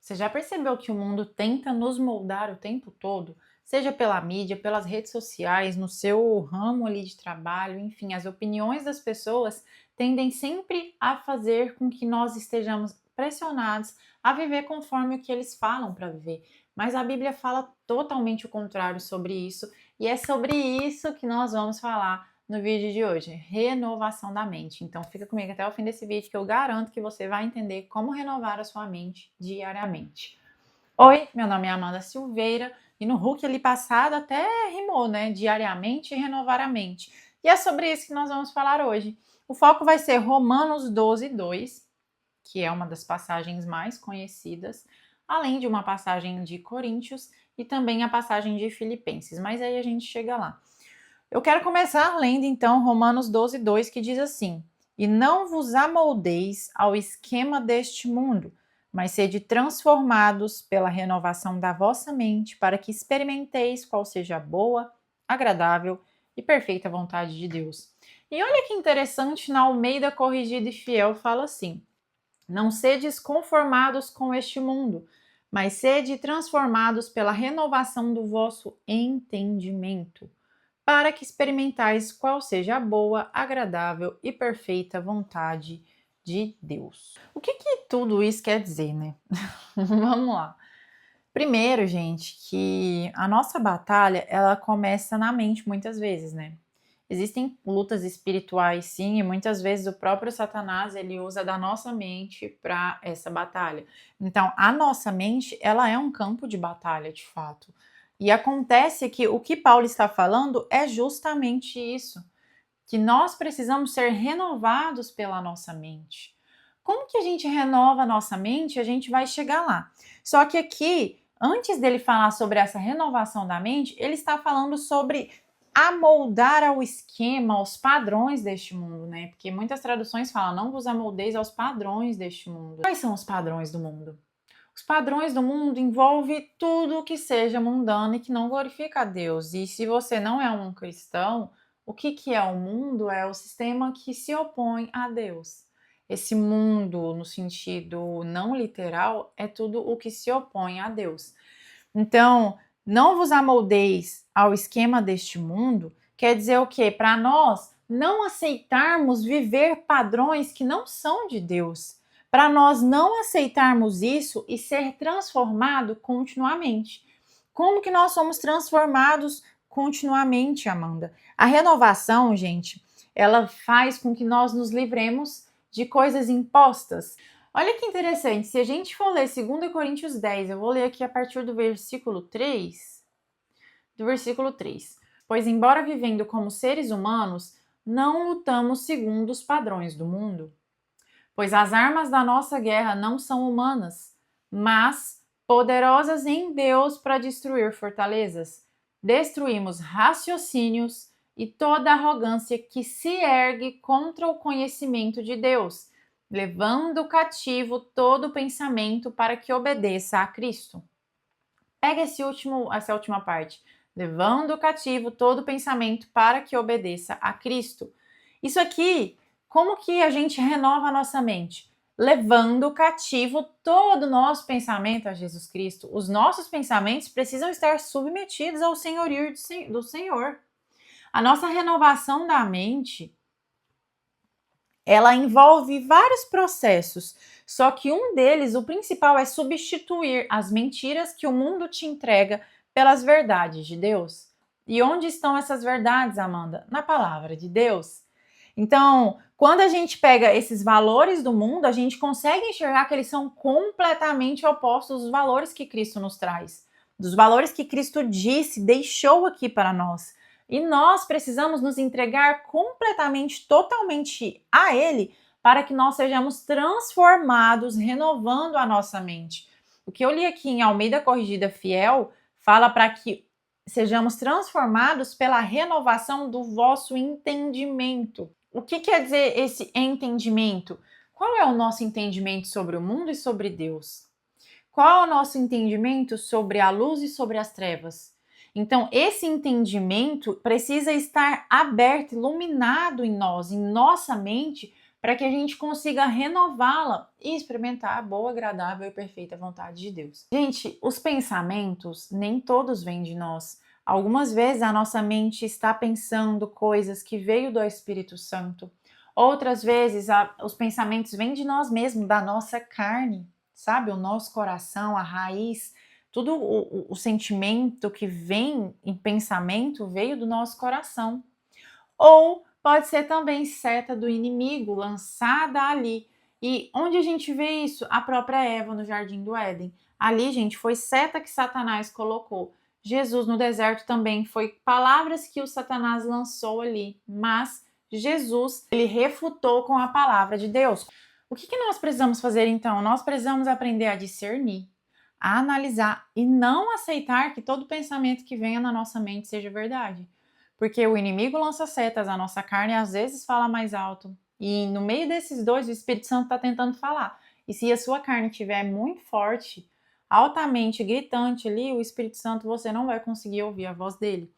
Você já percebeu que o mundo tenta nos moldar o tempo todo? Seja pela mídia, pelas redes sociais, no seu ramo ali de trabalho, enfim, as opiniões das pessoas tendem sempre a fazer com que nós estejamos pressionados a viver conforme o que eles falam para viver. Mas a Bíblia fala totalmente o contrário sobre isso, e é sobre isso que nós vamos falar no vídeo de hoje, renovação da mente. Então fica comigo até o fim desse vídeo que eu garanto que você vai entender como renovar a sua mente diariamente. Oi, meu nome é Amanda Silveira e no Hulk ali passado até rimou, né? Diariamente e renovar a mente. E é sobre isso que nós vamos falar hoje. O foco vai ser Romanos 12:2, que é uma das passagens mais conhecidas, além de uma passagem de Coríntios e também a passagem de Filipenses, mas aí a gente chega lá. Eu quero começar lendo então Romanos 12:2, que diz assim: E não vos amoldeis ao esquema deste mundo, mas sede transformados pela renovação da vossa mente, para que experimenteis qual seja a boa, agradável e perfeita vontade de Deus. E olha que interessante, na Almeida Corrigida e Fiel fala assim: Não sedes conformados com este mundo, mas sede transformados pela renovação do vosso entendimento, para que experimentais qual seja a boa, agradável e perfeita vontade de Deus. O que tudo isso quer dizer, né? Vamos lá. Primeiro, gente, que a nossa batalha, ela começa na mente muitas vezes, né? Existem lutas espirituais, sim, e muitas vezes o próprio Satanás, ele usa da nossa mente para essa batalha. Então, a nossa mente, ela é um campo de batalha, de fato. E acontece que o que Paulo está falando é justamente isso, que nós precisamos ser renovados pela nossa mente. Como que a gente renova a nossa mente? A gente vai chegar lá. Só que aqui, antes dele falar sobre essa renovação da mente, ele está falando sobre amoldar ao esquema, aos padrões deste mundo, né? Porque muitas traduções falam, não vos amoldeis aos padrões deste mundo. Quais são os padrões do mundo? Os padrões do mundo envolvem tudo que seja mundano e que não glorifica a Deus. E se você não é um cristão, o que é o mundo? É o sistema que se opõe a Deus. Esse mundo, no sentido não literal, é tudo o que se opõe a Deus. Então, não vos amoldeis ao esquema deste mundo, quer dizer o quê? Para nós não aceitarmos viver padrões que não são de Deus, para nós não aceitarmos isso e ser transformado continuamente. Como que nós somos transformados continuamente, Amanda? A renovação, gente, ela faz com que nós nos livremos de coisas impostas. Olha que interessante, se a gente for ler 2 Coríntios 10, eu vou ler aqui a partir do versículo 3. Pois embora vivendo como seres humanos, não lutamos segundo os padrões do mundo. Pois as armas da nossa guerra não são humanas, mas poderosas em Deus para destruir fortalezas. Destruímos raciocínios e toda arrogância que se ergue contra o conhecimento de Deus, levando cativo todo pensamento para que obedeça a Cristo. Pega essa última parte. Levando cativo todo pensamento para que obedeça a Cristo. Isso aqui, como que a gente renova a nossa mente? Levando cativo todo o nosso pensamento a Jesus Cristo. Os nossos pensamentos precisam estar submetidos ao senhorio do Senhor. A nossa renovação da mente, ela envolve vários processos, só que um deles, o principal, é substituir as mentiras que o mundo te entrega pelas verdades de Deus. E onde estão essas verdades, Amanda? Na palavra de Deus. Então, quando a gente pega esses valores do mundo, a gente consegue enxergar que eles são completamente opostos dos valores que Cristo nos traz, dos valores que Cristo disse, deixou aqui para nós. E nós precisamos nos entregar completamente, totalmente a Ele, para que nós sejamos transformados, renovando a nossa mente. O que eu li aqui em Almeida Corrigida Fiel fala para que sejamos transformados pela renovação do vosso entendimento. O que quer dizer esse entendimento? Qual é o nosso entendimento sobre o mundo e sobre Deus? Qual é o nosso entendimento sobre a luz e sobre as trevas? Então, esse entendimento precisa estar aberto, iluminado em nós, em nossa mente, para que a gente consiga renová-la e experimentar a boa, agradável e perfeita vontade de Deus. Gente, os pensamentos nem todos vêm de nós. Algumas vezes a nossa mente está pensando coisas que veio do Espírito Santo. Outras vezes os pensamentos vêm de nós mesmos, da nossa carne, sabe? O nosso coração, a raiz, tudo o sentimento que vem em pensamento veio do nosso coração. Ou pode ser também seta do inimigo lançada ali. E onde a gente vê isso? A própria Eva no Jardim do Éden. Ali, gente, foi seta que Satanás colocou. Jesus no deserto também foi palavras que o Satanás lançou ali, mas Jesus, ele refutou com a palavra de Deus. O que nós precisamos fazer então? Nós precisamos aprender a discernir, a analisar e não aceitar que todo pensamento que venha na nossa mente seja verdade. Porque o inimigo lança setas, a nossa carne às vezes fala mais alto. E no meio desses dois, o Espírito Santo está tentando falar. E se a sua carne estiver muito forte, altamente gritante ali, o Espírito Santo, você não vai conseguir ouvir a voz dele.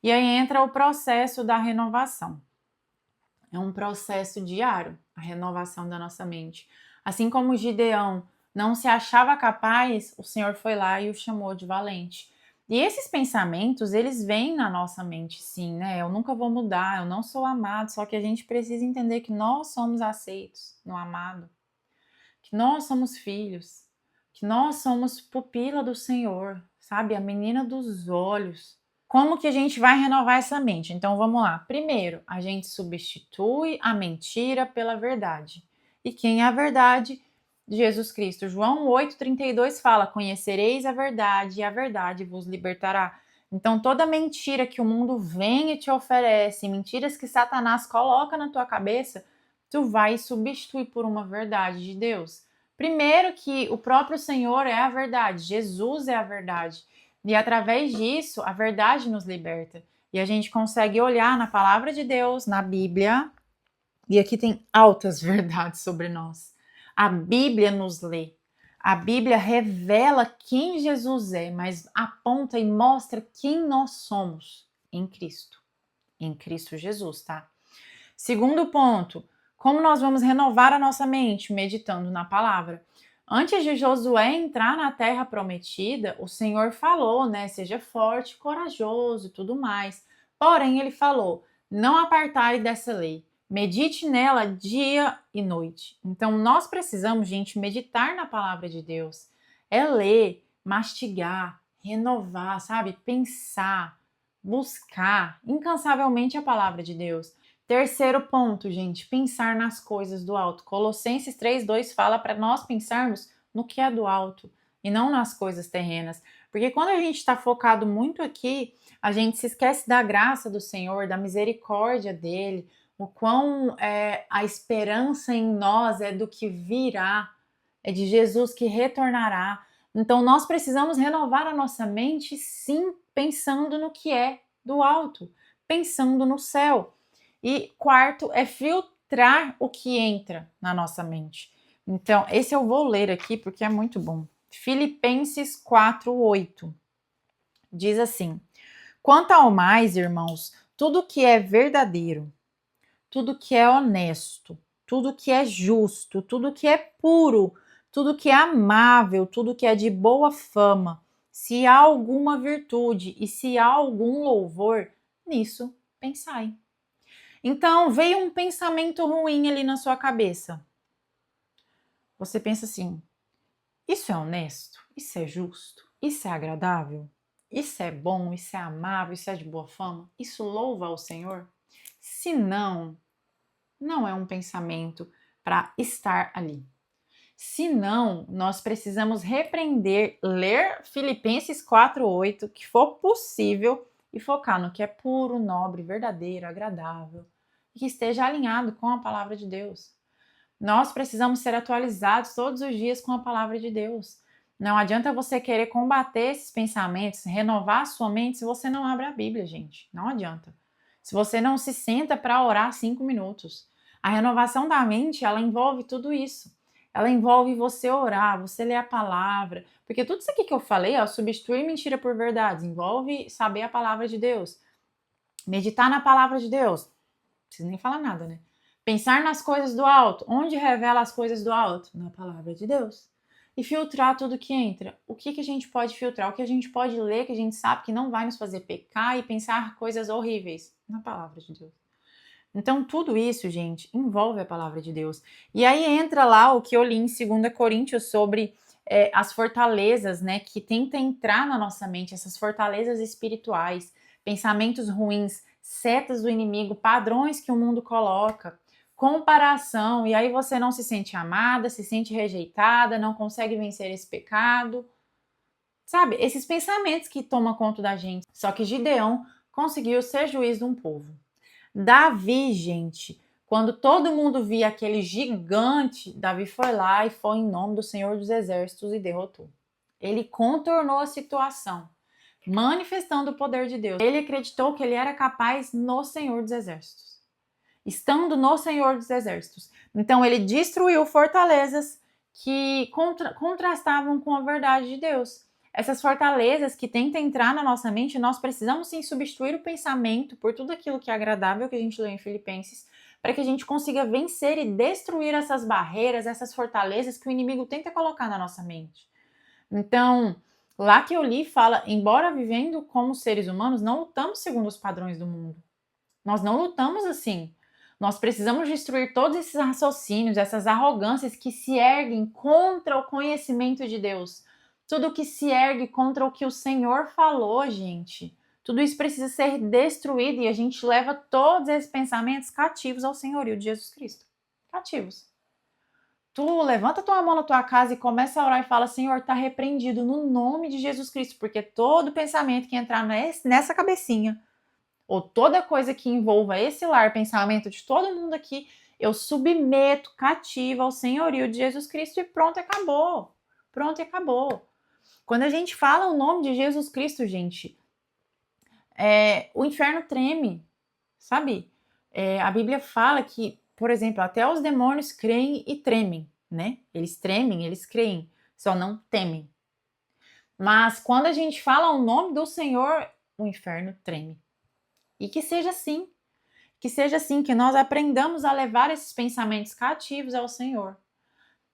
E aí entra o processo da renovação. É um processo diário, a renovação da nossa mente. Assim como Gideão não se achava capaz, o Senhor foi lá e o chamou de valente. E esses pensamentos, eles vêm na nossa mente, sim, né? Eu nunca vou mudar, eu não sou amado, só que a gente precisa entender que nós somos aceitos no amado, que nós somos filhos, que nós somos pupila do Senhor, sabe? A menina dos olhos. Como que a gente vai renovar essa mente? Então vamos lá. Primeiro, a gente substitui a mentira pela verdade. E quem é a verdade? Jesus Cristo. João 8,32 fala: conhecereis a verdade e a verdade vos libertará. Então toda mentira que o mundo vem e te oferece, mentiras que Satanás coloca na tua cabeça, tu vai substituir por uma verdade de Deus. Primeiro que o próprio Senhor é a verdade, Jesus é a verdade. E através disso, a verdade nos liberta. E a gente consegue olhar na palavra de Deus, na Bíblia, e aqui tem altas verdades sobre nós. A Bíblia nos lê. A Bíblia revela quem Jesus é, mas aponta e mostra quem nós somos em Cristo. Em Cristo Jesus, tá? Segundo ponto, como nós vamos renovar a nossa mente? Meditando na palavra. Antes de Josué entrar na terra prometida, o Senhor falou, né? Seja forte, corajoso e tudo mais. Porém, ele falou: não apartai dessa lei. Medite nela dia e noite. Então, nós precisamos, gente, meditar na palavra de Deus. É ler, mastigar, renovar, sabe? Pensar, buscar incansavelmente a palavra de Deus. Terceiro ponto, gente, pensar nas coisas do alto. Colossenses 3:2 fala para nós pensarmos no que é do alto e não nas coisas terrenas. Porque quando a gente está focado muito aqui, a gente se esquece da graça do Senhor, da misericórdia dele, o quão a esperança em nós é do que virá, é de Jesus que retornará. Então nós precisamos renovar a nossa mente, sim, pensando no que é do alto, pensando no céu. E quarto é filtrar o que entra na nossa mente. Então, esse eu vou ler aqui porque é muito bom. Filipenses 4:8 diz assim: quanto ao mais, irmãos, tudo que é verdadeiro, tudo que é honesto, tudo que é justo, tudo que é puro, tudo que é amável, tudo que é de boa fama, se há alguma virtude e se há algum louvor, nisso pensai. Então, veio um pensamento ruim ali na sua cabeça. Você pensa assim: isso é honesto? Isso é justo? Isso é agradável? Isso é bom? Isso é amável? Isso é de boa fama? Isso louva ao Senhor? Se não, não é um pensamento para estar ali. Se não, nós precisamos repreender, ler Filipenses 4:8, que for possível, e focar no que é puro, nobre, verdadeiro, agradável, e que esteja alinhado com a palavra de Deus. Nós precisamos ser atualizados todos os dias com a palavra de Deus. Não adianta você querer combater esses pensamentos, renovar a sua mente se você não abre a Bíblia, gente. Não adianta. Se você não se senta para orar 5 minutos. A renovação da mente, ela envolve tudo isso. Ela envolve você orar, você ler a palavra. Porque tudo isso aqui que eu falei, ó, substituir mentira por verdade, envolve saber a palavra de Deus. Meditar na palavra de Deus. Não preciso nem falar nada, né? Pensar nas coisas do alto. Onde revela as coisas do alto? Na palavra de Deus. E filtrar tudo que entra. O que a gente pode filtrar? O que a gente pode ler que a gente sabe que não vai nos fazer pecar e pensar coisas horríveis? Na palavra de Deus. Então, tudo isso, gente, envolve a palavra de Deus. E aí entra lá o que eu li em 2 Coríntios sobre as fortalezas, né, que tenta entrar na nossa mente, essas fortalezas espirituais, pensamentos ruins, setas do inimigo, padrões que o mundo coloca, comparação, e aí você não se sente amada, se sente rejeitada, não consegue vencer esse pecado. Sabe, esses pensamentos que tomam conta da gente. Só que Gideão conseguiu ser juiz de um povo. Davi, gente, quando todo mundo via aquele gigante, Davi foi lá e foi em nome do Senhor dos Exércitos e derrotou. Ele contornou a situação, manifestando o poder de Deus. Ele acreditou que ele era capaz no Senhor dos Exércitos, estando no Senhor dos Exércitos. Então ele destruiu fortalezas que contrastavam com a verdade de Deus. Essas fortalezas que tentam entrar na nossa mente, nós precisamos sim substituir o pensamento por tudo aquilo que é agradável que a gente lê em Filipenses, para que a gente consiga vencer e destruir essas barreiras, essas fortalezas que o inimigo tenta colocar na nossa mente. Então, lá que eu li fala, embora vivendo como seres humanos, não lutamos segundo os padrões do mundo. Nós não lutamos assim. Nós precisamos destruir todos esses raciocínios, essas arrogâncias que se erguem contra o conhecimento de Deus. Tudo que se ergue contra o que o Senhor falou, gente. Tudo isso precisa ser destruído e a gente leva todos esses pensamentos cativos ao senhorio de Jesus Cristo. Cativos. Tu levanta tua mão na tua casa e começa a orar e fala: Senhor, está repreendido no nome de Jesus Cristo, porque todo pensamento que entrar nessa cabecinha, ou toda coisa que envolva esse lar, pensamento de todo mundo aqui, eu submeto cativo ao senhorio de Jesus Cristo e pronto, acabou. Pronto, acabou. Quando a gente fala o nome de Jesus Cristo, gente, o inferno treme, sabe? A Bíblia fala que, por exemplo, até os demônios creem e tremem, né? Eles tremem, eles creem, só não temem. Mas quando a gente fala o nome do Senhor, o inferno treme. E que seja assim. Que seja assim, que nós aprendamos a levar esses pensamentos cativos ao Senhor,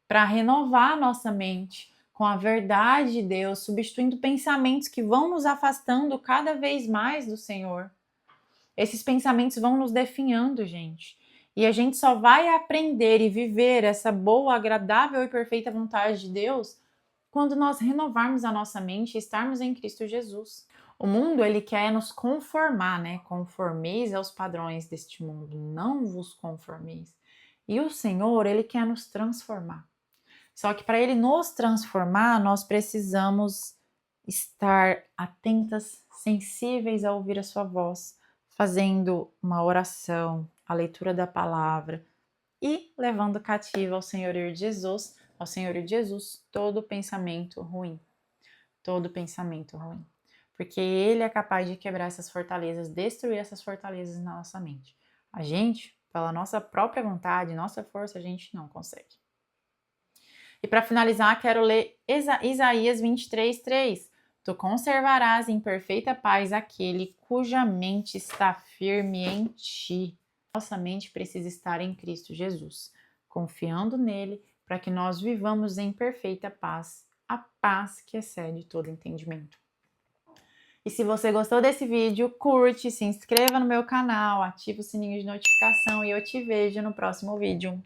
para renovar a nossa mente com a verdade de Deus, substituindo pensamentos que vão nos afastando cada vez mais do Senhor. Esses pensamentos vão nos definhando, gente. E a gente só vai aprender e viver essa boa, agradável e perfeita vontade de Deus quando nós renovarmos a nossa mente e estarmos em Cristo Jesus. O mundo, ele quer nos conformar, né? Conformeis aos padrões deste mundo, não vos conformeis. E o Senhor, ele quer nos transformar. Só que para ele nos transformar, nós precisamos estar atentas, sensíveis a ouvir a sua voz, fazendo uma oração, a leitura da palavra e levando cativo ao Senhorio de Jesus, todo pensamento ruim. Todo pensamento ruim. Porque ele é capaz de quebrar essas fortalezas, destruir essas fortalezas na nossa mente. A gente, pela nossa própria vontade, nossa força, a gente não consegue. E para finalizar, quero ler Isaías 23:3. Tu conservarás em perfeita paz aquele cuja mente está firme em ti. Nossa mente precisa estar em Cristo Jesus, confiando nele, para que nós vivamos em perfeita paz, a paz que excede todo entendimento. E se você gostou desse vídeo, curte, se inscreva no meu canal, ativa o sininho de notificação e eu te vejo no próximo vídeo.